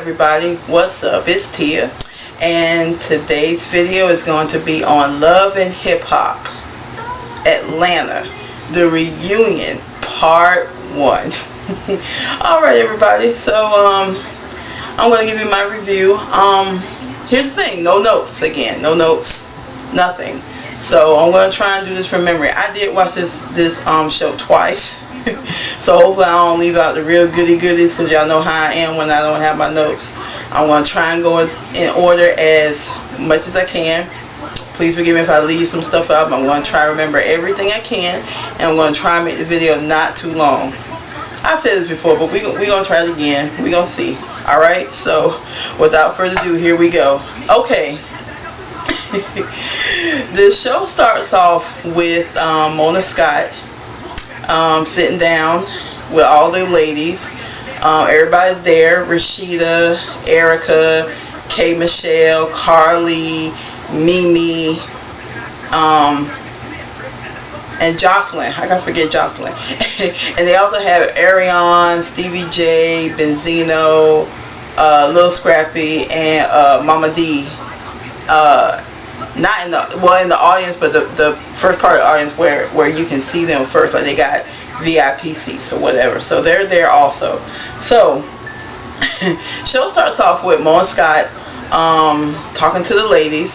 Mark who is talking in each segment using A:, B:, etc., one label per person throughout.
A: everybody, what's up? It's Tia, and today's video is going to be on Love and Hip Hop Atlanta, the reunion part 1. Alright everybody, so I'm going to give you my review. Here's the thing, no notes again, no notes, nothing. So I'm going to try and do this from memory. I did watch this show twice. So hopefully I don't leave out the real goodies, because y'all know how I am when I don't have my notes. I'm going to try and go in order as much as I can. Please forgive me if I leave some stuff out. I'm going to try to remember everything I can, and I'm going to try and make the video not too long. I've said this before, but we're going to try it again. We're going to see. Alright, so without further ado, here we go. Okay. The show starts off with Mona Scott sitting down with all the ladies. Everybody's there. Rashida, Erica, K. Michelle, Carly, Mimi, and Joseline. I gotta forget Joseline. And they also have Ariane, Stevie J, Benzino, Lil Scrappy, and Mama D. Not in the audience, but the first part of the audience where you can see them first, like they got VIP seats or whatever. So they're there also. So show starts off with Mona Scott talking to the ladies.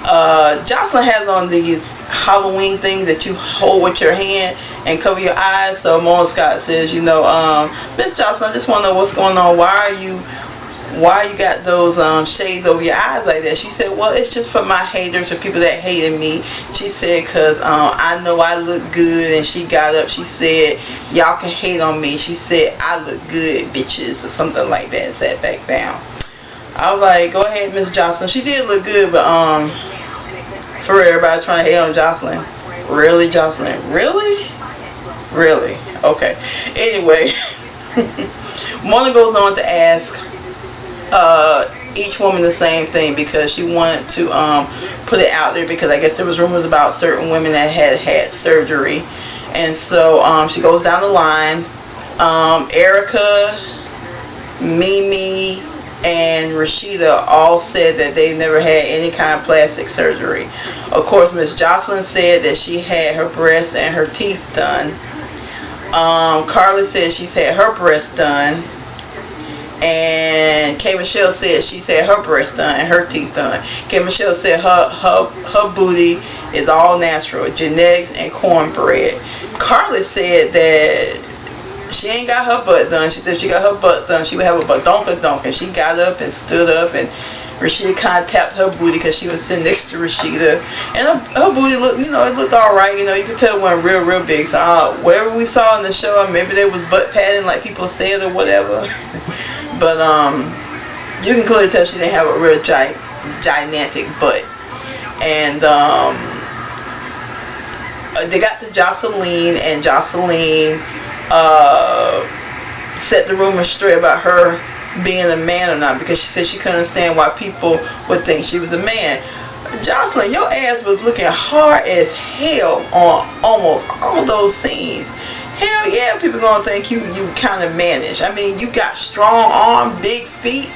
A: Joseline has on these Halloween things that you hold with your hand and cover your eyes. So Mona Scott says, you know, Miss Joseline, I just want to know what's going on. Why you got those shades over your eyes like that? She said, well, it's just for my haters or people that hated me. She said, because I know I look good. And she got up, she said, y'all can hate on me. She said, I look good, bitches, or something like that, and sat back down. I was like, go ahead, Miss Joseline. She did look good, but for real, everybody trying to hate on Joseline. Really, Joseline? Really? Really? Okay. Anyway, Mona goes on to ask each woman the same thing, because she wanted to put it out there, because I guess there was rumors about certain women that had surgery. And so she goes down the line. Erica, Mimi, and Rashida all said that they never had any kind of plastic surgery. Of course, Miss Joseline said that she had her breasts and her teeth done. Carly said she's had her breasts done. And K. Michelle said she's had her breasts done and her teeth done. K. Michelle said her booty is all natural, genetics and cornbread. Carly said that she ain't got her butt done. She said if she got her butt done, she would have a badonkadonk. And she got up and stood up, and Rashida kind of tapped her booty because she was sitting next to Rashida. And her booty looked, you know, it looked alright. You know, you could tell it wasn't real big. So whatever we saw in the show, maybe there was butt padding like people said or whatever. But you can clearly tell she didn't have a real gigantic butt. And they got to Joseline, and Joseline set the rumor straight about her being a man or not, because she said she couldn't understand why people would think she was a man. Joseline, your ass was looking hard as hell on almost all those scenes. Hell yeah, people gonna think you kind of mannish. I mean, you got strong arms, big feet.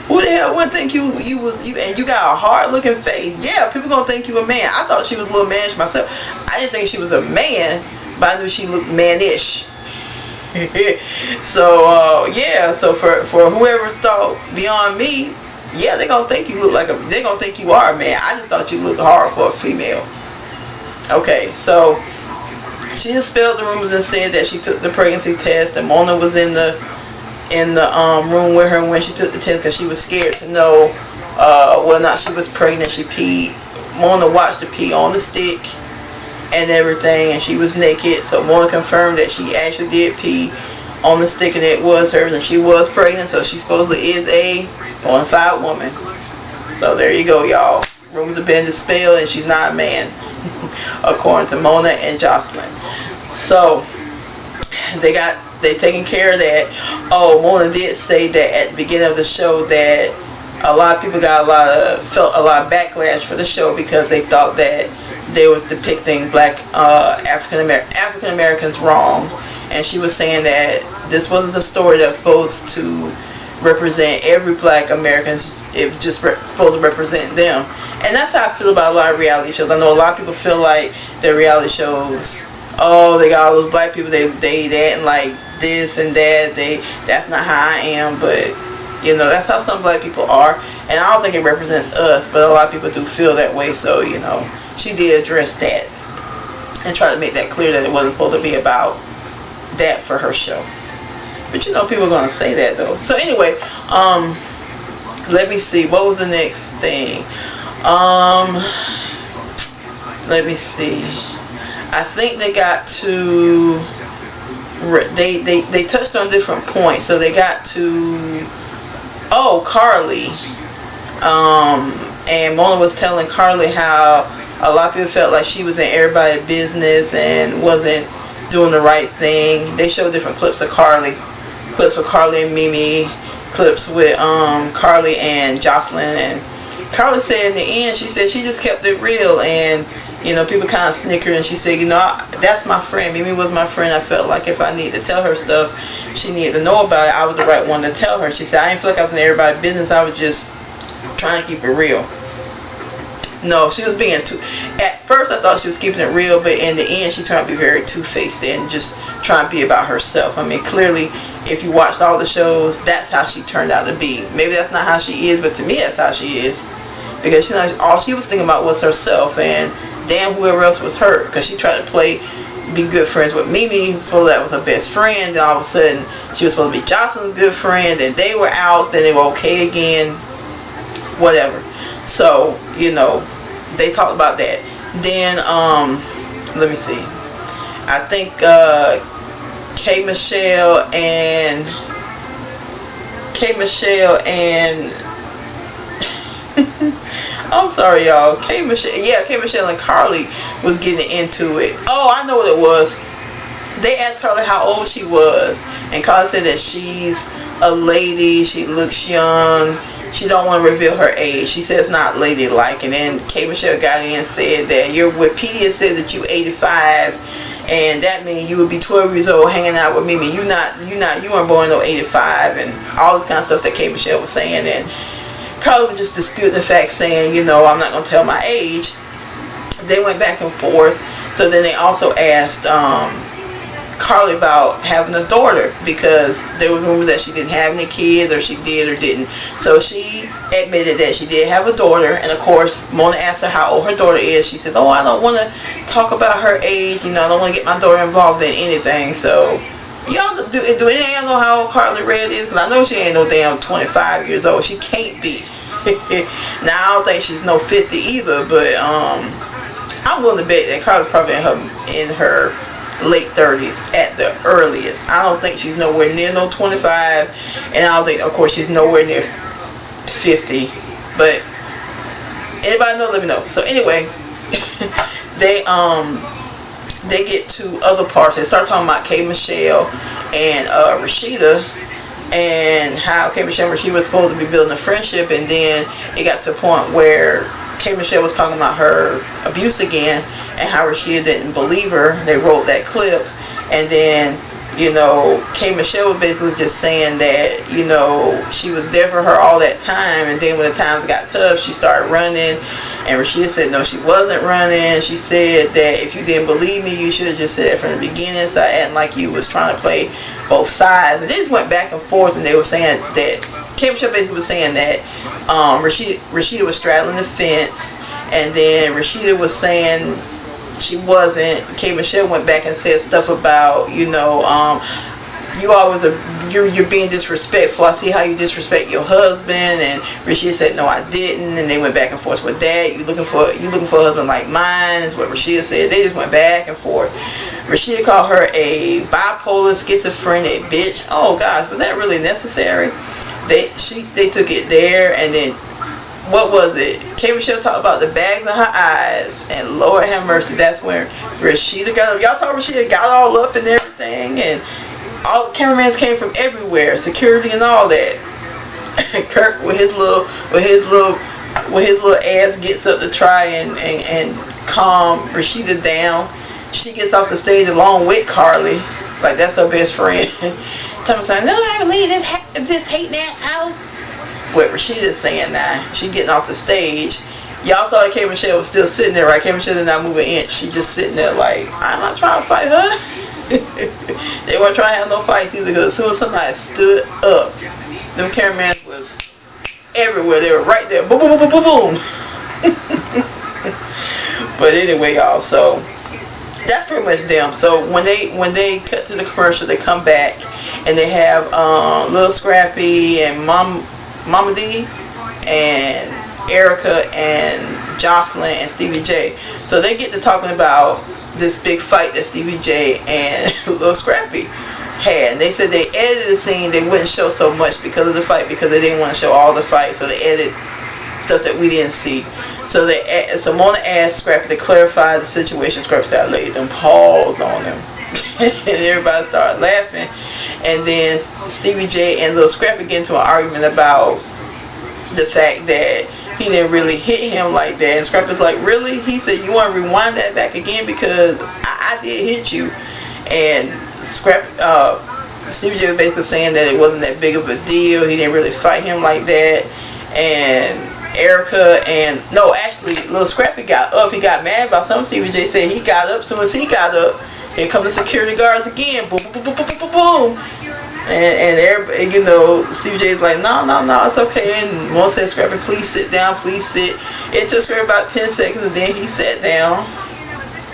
A: Who the hell wouldn't think you and you got a hard looking face? Yeah, people gonna think you a man. I thought she was a little mannish myself. I didn't think she was a man, but I knew she looked mannish. So yeah, so for whoever thought beyond me, yeah, they gonna think you look like they gonna think you are a man. I just thought you looked hard for a female. Okay, so she dispelled the rumors and said that she took the pregnancy test, and Mona was in the room with her when she took the test, because she was scared to know whether or not she was pregnant. She peed. Mona watched her pee on the stick and everything, and she was naked. So Mona confirmed that she actually did pee on the stick and it was hers, and she was pregnant. So she supposedly is a bona fide woman. So there you go, y'all. Rumors have been dispelled, and she's not a man, according to Mona and Joseline. So they taking care of that. Oh, Mona did say that at the beginning of the show that a lot of people felt a lot of backlash for the show, because they thought that they were depicting black African Americans wrong. And she was saying that this wasn't the story that was supposed to represent every black American. It was just supposed to represent them. And that's how I feel about a lot of reality shows. I know a lot of people feel like their reality shows, oh, they got all those black people, they that and like this and that, that's not how I am. But you know, that's how some black people are, and I don't think it represents us, but a lot of people do feel that way. So you know, she did address that and try to make that clear that it wasn't supposed to be about that for her show. But you know, people are gonna say that though. So anyway, let me see, what was the next thing? Let me see. I think they got to, they touched on different points. So they got to, oh, Carly. And Mona was telling Carly how a lot of people felt like she was in everybody's business and wasn't doing the right thing. They showed different clips of Carly. Clips of Carly and Mimi. Clips with Carly and Joseline. And Carly said in the end, she said she just kept it real, and you know, people kind of snickered, and she said, you know, that's my friend. Mimi was my friend. I felt like if I needed to tell her stuff she needed to know about it, I was the right one to tell her. She said, I didn't feel like I was in everybody's business. I was just trying to keep it real. No, she was being too, at first I thought she was keeping it real, but in the end she tried to be very two-faced and just trying to be about herself. I mean, clearly, if you watched all the shows, that's how she turned out to be. Maybe that's not how she is, but to me that's how she is. Because she, all she was thinking about was herself, and damn whoever else was hurt, because she tried to be good friends with Mimi, so that was her best friend, then all of a sudden she was supposed to be Joseline's good friend, and they were out, then they were okay again, whatever. So, you know, they talked about that. Then, let me see, I think K. Michelle and I'm sorry, y'all. K. Michelle and Carly was getting into it. Oh, I know what it was. They asked Carly how old she was, and Carly said that she's a lady. She looks young. She don't want to reveal her age. She said it's not ladylike. And then K. Michelle got in and said that Wikipedia said that you 85, and that means you would be 12 years old hanging out with Mimi. You weren't born no 85, and all this kind of stuff that K. Michelle was saying. And Carly was just disputing the fact, saying, you know, I'm not going to tell my age. They went back and forth. So then they also asked Carly about having a daughter, because there was rumors that she didn't have any kids, or she did or didn't. So she admitted that she did have a daughter, and of course Mona asked her how old her daughter is. She said, oh, I don't want to talk about her age, you know, I don't want to get my daughter involved in anything. So y'all do any of y'all know how old Carly Red is? Because I know she ain't no damn 25 years old. She can't be. Now I don't think she's no 50 either, but I'm willing to bet that Carly's probably in her late 30s at the earliest. I don't think she's nowhere near no 25, and I don't think, of course, she's nowhere near 50. But anybody know, let me know. So anyway, they get to other parts. They start talking about K. Michelle and Rashida, and how K. Michelle and Rashida was supposed to be building a friendship, and then it got to a point where K. Michelle was talking about her abuse again, and how Rashida didn't believe her. They wrote that clip, and then, you know, K. Michelle was basically just saying that, you know, she was there for her all that time, and then when the times got tough, she started running, and Rashida said no, she wasn't running. She said that if you didn't believe me, you should have just said it from the beginning, start acting like you was trying to play both sides. And they just went back and forth, and they were saying that K. Michelle basically was saying that Rashida was straddling the fence, and then Rashida was saying she wasn't. K. Michelle went back and said stuff about, you know, you're being disrespectful. I see how you disrespect your husband. And Rashida said no, I didn't. And they went back and forth with that. You looking for a husband like mine, is what Rashida said. They just went back and forth. Rashida called her a bipolar, schizophrenic bitch. Oh gosh, was that really necessary? They took it there, and then what was it? K. Michelle talked about the bags in her eyes, and Lord have mercy, that's where Rashida got up. Y'all saw Rashida got all up and everything, and all the cameramans came from everywhere, security and all that. Kirk with his little ass gets up to try and calm Rashida down. She gets off the stage along with Carly, like that's her best friend. Tell me something, no, I believe this happened. this hating ass out. Whatever she just saying now. She getting off the stage. Y'all saw that K. Michelle was still sitting there, right? K. Michelle did not move an inch. She just sitting there like, I'm not trying to fight her. They weren't trying to have no fights either, because as soon as somebody stood up, them cameramen was everywhere. They were right there. Boom, boom, boom, boom, boom. But anyway, y'all, so that's pretty much them. So when they cut to the commercial, they come back and they have Lil Scrappy and Mama D and Erica and Joseline and Stevie J. So they get to talking about this big fight that Stevie J and Lil Scrappy had. And they said they edited the scene. They wouldn't show so much because of the fight, because they didn't want to show all the fight. So they edited stuff that we didn't see. So Mona asked Scrappy to clarify the situation. Scrappy started laying them paws on him. And everybody started laughing. And then Stevie J and Lil Scrappy get into an argument about the fact that he didn't really hit him like that. And Scrappy's like, really? He said, you want to rewind that back again, because I did hit you. And Stevie J was basically saying that it wasn't that big of a deal. He didn't really fight him like that. And Erica and actually Lil Scrappy got up. He got mad about something. Stevie J said he got up. As soon as he got up, here come the security guards again. Boom, boom, boom, boom, boom, boom, boom. And everybody, Stevie J's like, no, it's okay. And Mo said, Scrappy, please sit down, please sit. It took Scrappy about 10 seconds, and then he sat down.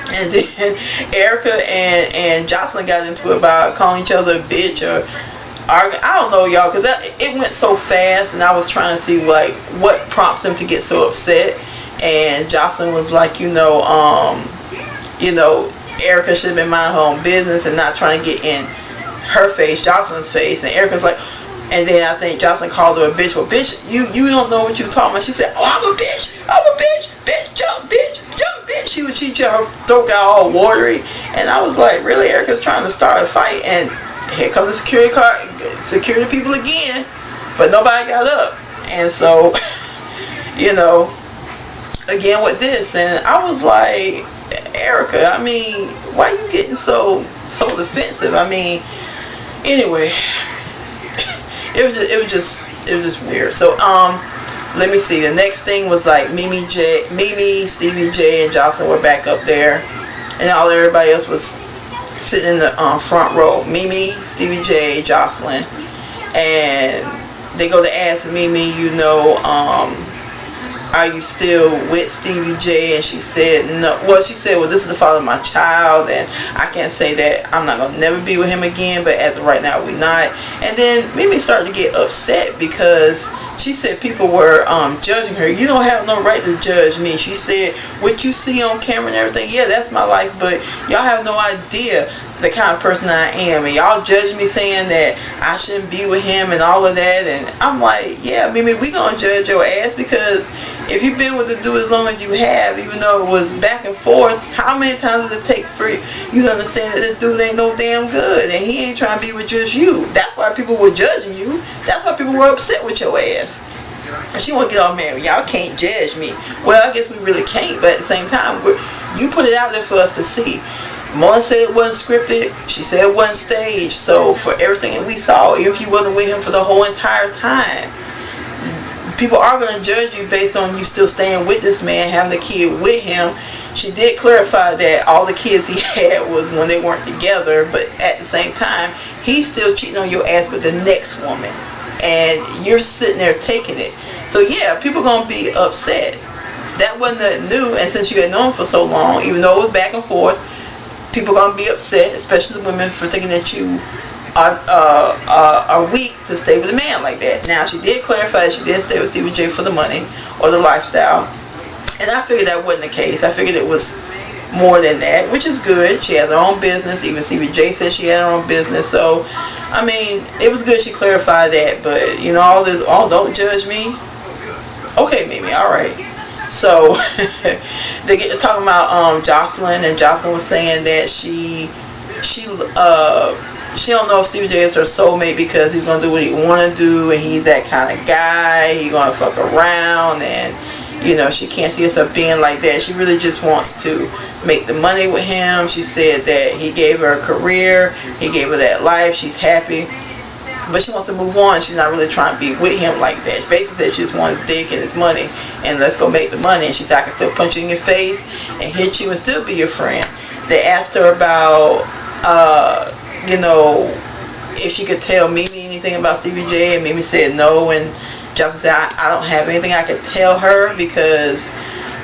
A: And then Erica and Joseline got into it about calling each other a bitch or arguing. I don't know, y'all, because it went so fast, and I was trying to see like what prompts them to get so upset. And Joseline was like, Erica should have been minding her own business and not trying to get in her face, Joseline's face. And Erica's like, and then I think Joseline called her a bitch. Well, bitch, you don't know what you're talking about. She said, oh, I'm a bitch, bitch, jump, bitch. She would cheat her throat got all watery. And I was like, really? Erica's trying to start a fight, and here comes the security people again, but nobody got up. And so, again with this, and I was like, Erica, I mean, why are you getting so defensive? I mean, anyway, it was just weird. So let me see. The next thing was like Mimi, Stevie J, and Joseline were back up there, and everybody else was sitting in the front row. Mimi, Stevie J, Joseline, and they go to ask Mimi, are you still with Stevie J? And she said no. Well, she said, well, this is the father of my child, and I can't say that I'm not gonna never be with him again, but as of right now, we're not. And then Mimi started to get upset because she said people were judging her. You don't have no right to judge me. She said, what you see on camera and everything, yeah, that's my life, but y'all have no idea the kind of person I am, and y'all judge me saying that I shouldn't be with him and all of that. And I'm like, yeah, Mimi, we gonna judge your ass, because if you've been with the dude as long as you have, even though it was back and forth, how many times did it take for you to understand that this dude ain't no damn good, and he ain't trying to be with just you? That's why people were judging you. That's why people were upset with your ass. And she want to get all mad. Y'all can't judge me. Well, I guess we really can't, but at the same time, you put it out there for us to see. Mona said it wasn't scripted. She said it wasn't staged. So for everything that we saw, even if you wasn't with him for the whole entire time, people are going to judge you based on you still staying with this man, having a kid with him. She did clarify that all the kids he had was when they weren't together, but at the same time, he's still cheating on your ass with the next woman, and you're sitting there taking it. So yeah, people are going to be upset. That wasn't nothing new, and since you had known for so long, even though it was back and forth, people are going to be upset, especially the women, for thinking that you are weak to stay with a man like that. Now, she did clarify that she did stay with Stevie J for the money or the lifestyle, and I figured that wasn't the case. I figured it was more than that, which is good. She has her own business. Even Stevie J said she had her own business. So, I mean, it was good she clarified that. But all this, don't judge me. Okay, Mimi, all right. So they get to talking about Joseline, and Joseline was saying that she don't know if Stevie J is her soulmate because he's gonna do what he wanna do, and he's that kind of guy. He's gonna fuck around, and she can't see herself being like that. She really just wants to make the money with him. She said that he gave her a career, he gave her that life. She's happy. but she wants to move on. She's not really trying to be with him like that. She basically said she just wants his dick and his money, and let's go make the money. And she said, I can still punch you in your face and hit you and still be your friend. They asked her about, if she could tell Mimi anything about Stevie J, and Mimi said no, and Joseline said, I don't have anything I could tell her because,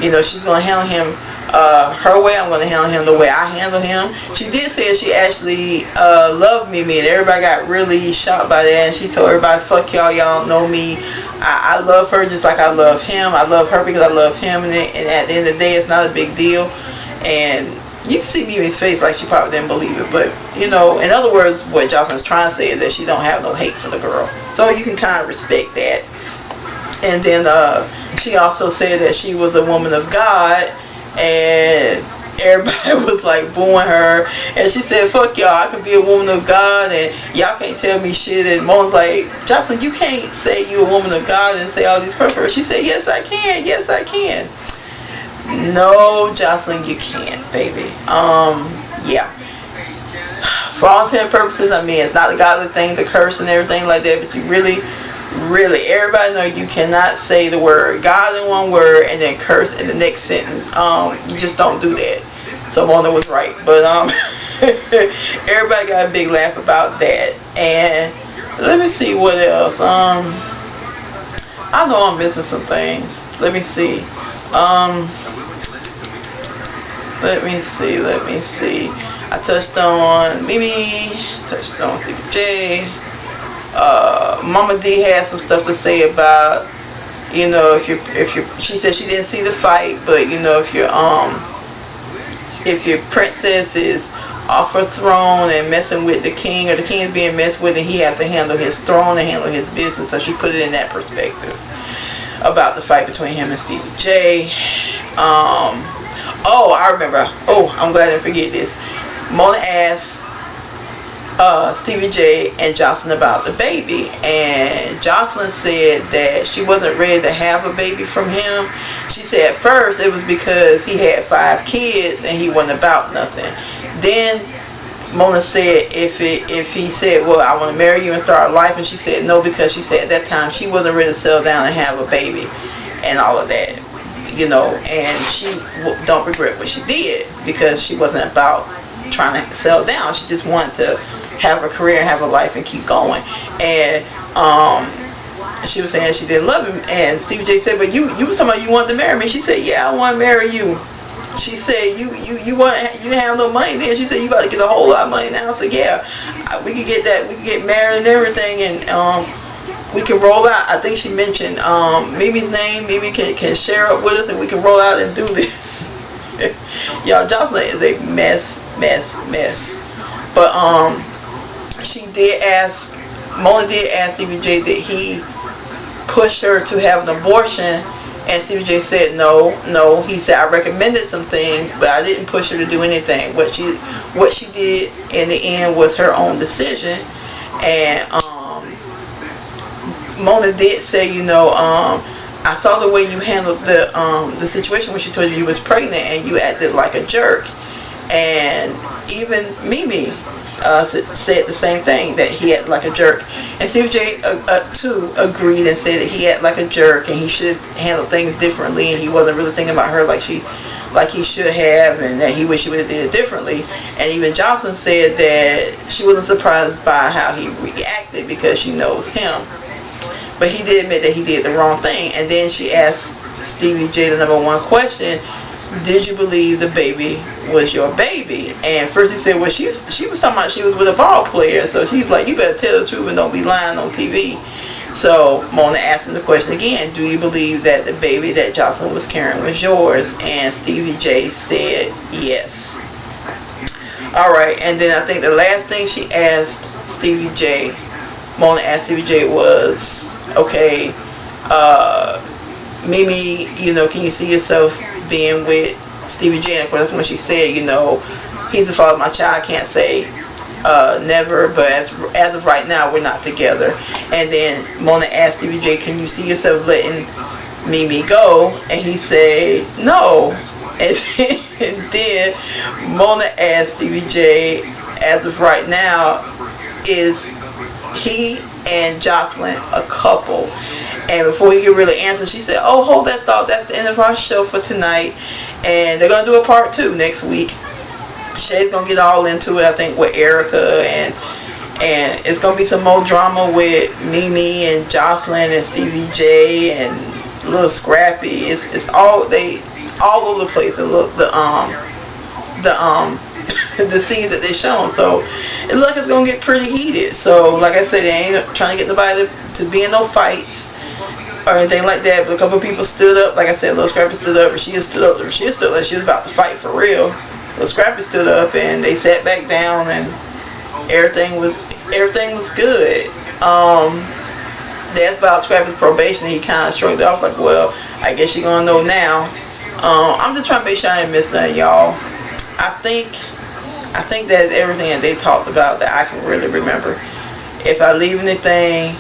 A: she's going to handle him her way. I'm going to handle him the way I handle him. She did say she actually loved Mimi, and everybody got really shocked by that, and she told everybody, fuck y'all, y'all don't know me. I love her just like I love him. I love her because I love him, and at the end of the day, it's not a big deal. And you can see Mimi's face like she probably didn't believe it, but in other words, what Joseline's trying to say is that she don't have no hate for the girl, so you can kind of respect that. And then she also said that she was a woman of God, and everybody was like booing her, and she said, fuck y'all, I can be a woman of God and y'all can't tell me shit. And Mona's like, Joseline, you can't say you a woman of God and say all these curse words. She said, yes I can, yes I can. No, Joseline, you can't, baby. Yeah. For all intents and purposes, it's not a godly thing to curse and everything like that, but you really, everybody know you cannot say the word God in one word and then curse in the next sentence. You just don't do that. So Mona was right. But everybody got a big laugh about that. And let me see what else. I know I'm missing some things. Let me see. Let me see. I touched on Mimi, touched on Stevie J. Mama D had some stuff to say about, if you she said she didn't see the fight, but if your princess is off her throne and messing with the king, or the king is being messed with, and he has to handle his throne and handle his business, so she put it in that perspective about the fight between him and Stevie J. I remember. I'm glad I didn't forget this. Mona asked Stevie J and Joseline about the baby, and Joseline said that she wasn't ready to have a baby from him. She said at first it was because he had 5 kids and he wasn't about nothing. Then Mona said if he said, well, I want to marry you and start a life, and she said no, because she said at that time she wasn't ready to settle down and have a baby and all of that, and she don't regret what she did, because she wasn't about trying to settle down. She just wanted to have a career, have a life, and keep going. And she was saying she didn't love him, and Stevie J said, but you was talking about you wanted to marry me. She said, yeah, I want to marry you. She said, you didn't have no money then. She said, you about to get a whole lot of money now. So yeah, we could get that, we could get married and everything, and we can roll out. I think she mentioned Mimi's name. Mimi can share up with us, and we can roll out and do this. Y'all, Joseline is a mess. But Mona did ask Stevie J that he push her to have an abortion, and Stevie J said no. He said, I recommended some things, but I didn't push her to do anything. What she did in the end was her own decision. And Mona did say, I saw the way you handled the situation when she told you was pregnant and you acted like a jerk. And even Mimi said the same thing, that he acted like a jerk. And Stevie J too agreed and said that he acted like a jerk and he should handle things differently, and he wasn't really thinking about her like he should have, and that he wished he would have did it differently. And even Joseline said that she wasn't surprised by how he reacted because she knows him. But he did admit that he did the wrong thing. And then she asked Stevie J the number one question: did you believe the baby was your baby? And first he said, well, she was talking about she was with a ball player. So she's like, you better tell the truth and don't be lying on TV. So Mona asked him the question again: do you believe that the baby that Joseline was carrying was yours? And Stevie J said yes. Alright, and then I think the last thing she asked Stevie J, Mona asked Stevie J, was, okay, Mimi, can you see yourself being with Stevie J? And of course that's when she said, he's the father of my child. I can't say never, but as of right now, we're not together. And then Mona asked Stevie J, can you see yourself letting Mimi go? And he said no. And then Mona asked Stevie J, as of right now, is he and Joseline a couple? And before he could really answer, she said, oh, hold that thought, that's the end of our show for tonight, and they're going to do a part 2 next week. Shay's going to get all into it, I think, with Erica, and it's going to be some more drama with Mimi and Joseline and Stevie J and Little Scrappy. It's all over the place. The scenes that they shown. So it looks like it's gonna get pretty heated. So like I said, they ain't trying to get nobody to be in no fights or anything like that. But a couple of people stood up. Like I said, Little Scrappy stood up, and she stood up like she was about to fight for real. Little Scrappy stood up, and they sat back down, and everything was good. They asked about Scrappy's probation, and he kind of shrugged it off like, well, I guess you're gonna know now. I'm just trying to make sure I didn't miss nothing, y'all. I think that's everything that they talked about that I can really remember. If I leave anything,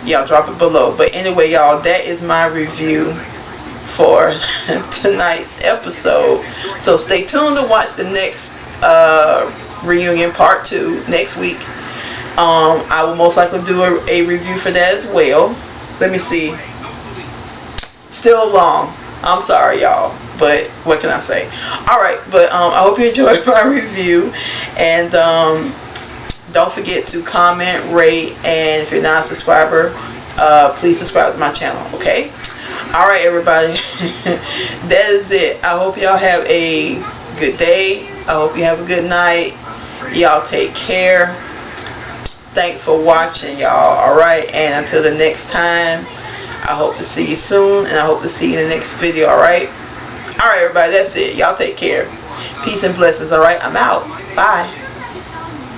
A: y'all drop it below. But anyway, y'all, that is my review for tonight's episode. So stay tuned to watch the next reunion part 2 next week. I will most likely do a review for that as well. Let me see. Still long. I'm sorry, y'all, but what can I say? Alright, but I hope you enjoyed my review, and don't forget to comment, rate, and if you're not a subscriber, please subscribe to my channel, okay? Alright, everybody. That is it. I hope y'all have a good day. I hope you have a good night. Y'all take care. Thanks for watching, y'all. Alright, and until the next time, I hope to see you soon, and I hope to see you in the next video, alright? Alright, everybody, that's it. Y'all take care. Peace and blessings, alright? I'm out. Bye.